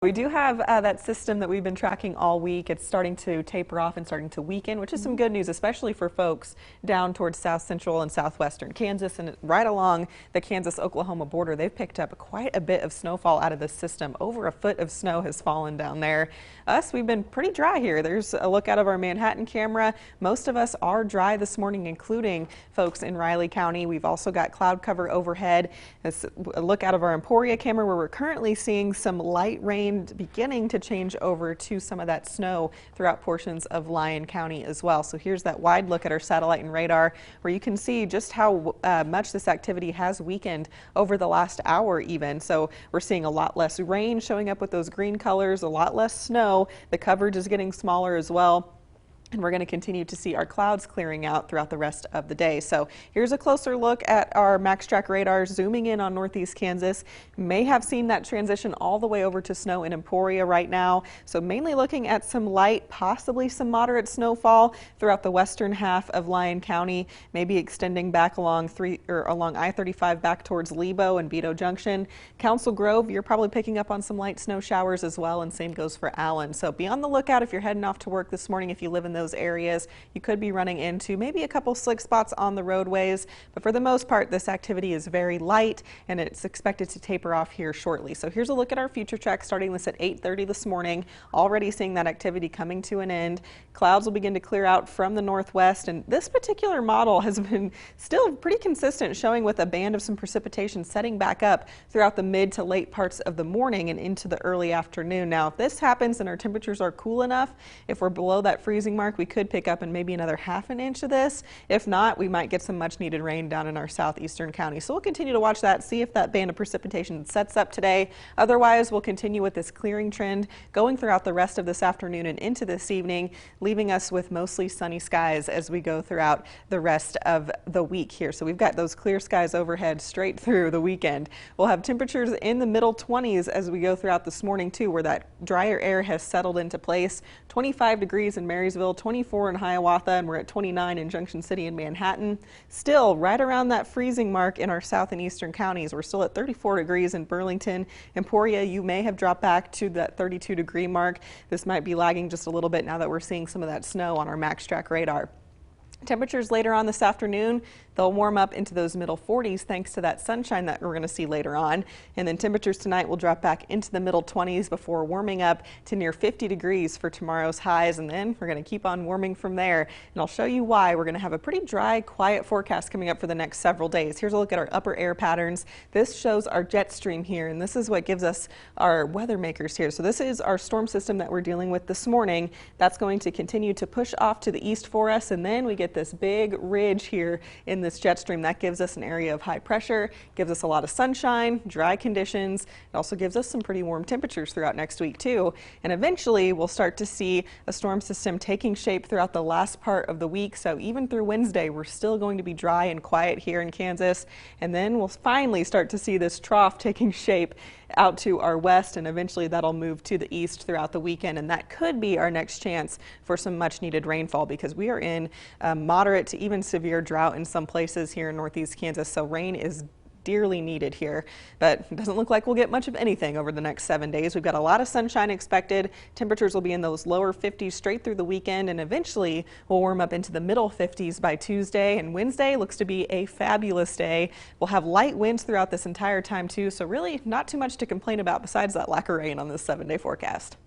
We do have that system that we've been tracking all week. It's starting to taper off and starting to weaken, which is some good news, especially for folks down towards south central and southwestern Kansas and right along the Kansas-Oklahoma border. They've picked up quite a bit of snowfall out of this system. Over a foot of snow has fallen down there. We've been pretty dry here. There's a look out of our Manhattan camera. Most of us are dry this morning, including folks in Riley County. We've also got cloud cover overhead. This a look out of our Emporia camera, where we're currently seeing some light rain beginning to change over to some of that snow throughout portions of Lyon County as well. So here's that wide look at our satellite and radar, where you can see just how much this activity has weakened over the last hour even. So we're seeing a lot less rain showing up with those green colors, a lot less snow. The coverage is getting smaller as well. And we're going to continue to see our clouds clearing out throughout the rest of the day. So here's a closer look at our MaxTrack radar zooming in on northeast Kansas. May have seen that transition all the way over to snow in Emporia right now. So mainly looking at some light, possibly some moderate snowfall throughout the western half of Lyon County, maybe extending back along I-35 back towards Lebo and Beto Junction. Council Grove, you're probably picking up on some light snow showers as well, and same goes for Allen. So be on the lookout if you're heading off to work this morning. If you live in those areas, you could be running into maybe a couple slick spots on the roadways, but for the most part this activity is very light and it's expected to taper off here shortly. So here's a look at our future track starting this at 8:30 this morning. Already seeing that activity coming to an end. Clouds will begin to clear out from the northwest, and this particular model has been still pretty consistent, showing with a band of some precipitation setting back up throughout the mid to late parts of the morning and into the early afternoon. Now if this happens and our temperatures are cool enough, if we're below that freezing mark, we could pick up in maybe another ½ inch of this. If not, we might get some much needed rain down in our southeastern county. So we'll continue to watch that, see if that band of precipitation sets up today. Otherwise, we'll continue with this clearing trend going throughout the rest of this afternoon and into this evening, leaving us with mostly sunny skies as we go throughout the rest of the week here. So we've got those clear skies overhead straight through the weekend. We'll have temperatures in the middle 20s as we go throughout this morning too, where that drier air has settled into place. 25 degrees in Marysville, 24 in Hiawatha, and we're at 29 in Junction City and Manhattan. Still right around that freezing mark in our south and eastern counties. We're still at 34 degrees in Burlington. Emporia, you may have dropped back to that 32-degree mark. This might be lagging just a little bit now that we're seeing some of that snow on our MaxTrack radar. Temperatures later on this afternoon, they'll warm up into those middle 40s thanks to that sunshine that we're going to see later on. And then temperatures tonight will drop back into the middle 20s before warming up to near 50 degrees for tomorrow's highs. And then we're going to keep on warming from there. And I'll show you why. We're going to have a pretty dry, quiet forecast coming up for the next several days. Here's a look at our upper air patterns. This shows our jet stream here, and this is what gives us our weather makers here. So this is our storm system that we're dealing with this morning. That's going to continue to push off to the east for us, and then we get this big ridge here in this jet stream that gives us an area of high pressure, gives us a lot of sunshine, dry conditions. It also gives us some pretty warm temperatures throughout next week too. And eventually we'll start to see a storm system taking shape throughout the last part of the week. So even through Wednesday, we're still going to be dry and quiet here in Kansas. And then we'll finally start to see this trough taking shape out to our west, and eventually that'll move to the east throughout the weekend, and that could be our next chance for some much needed rainfall, because we are in moderate to even severe drought in some places here in northeast Kansas. So rain is dearly needed here, but it doesn't look like we'll get much of anything over the next 7 days. We've got a lot of sunshine expected. Temperatures will be in those lower 50s straight through the weekend, and eventually we'll warm up into the middle 50s by Tuesday. And Wednesday looks to be a fabulous day. We'll have light winds throughout this entire time too, so really not too much to complain about besides that lack of rain on this 7-day forecast.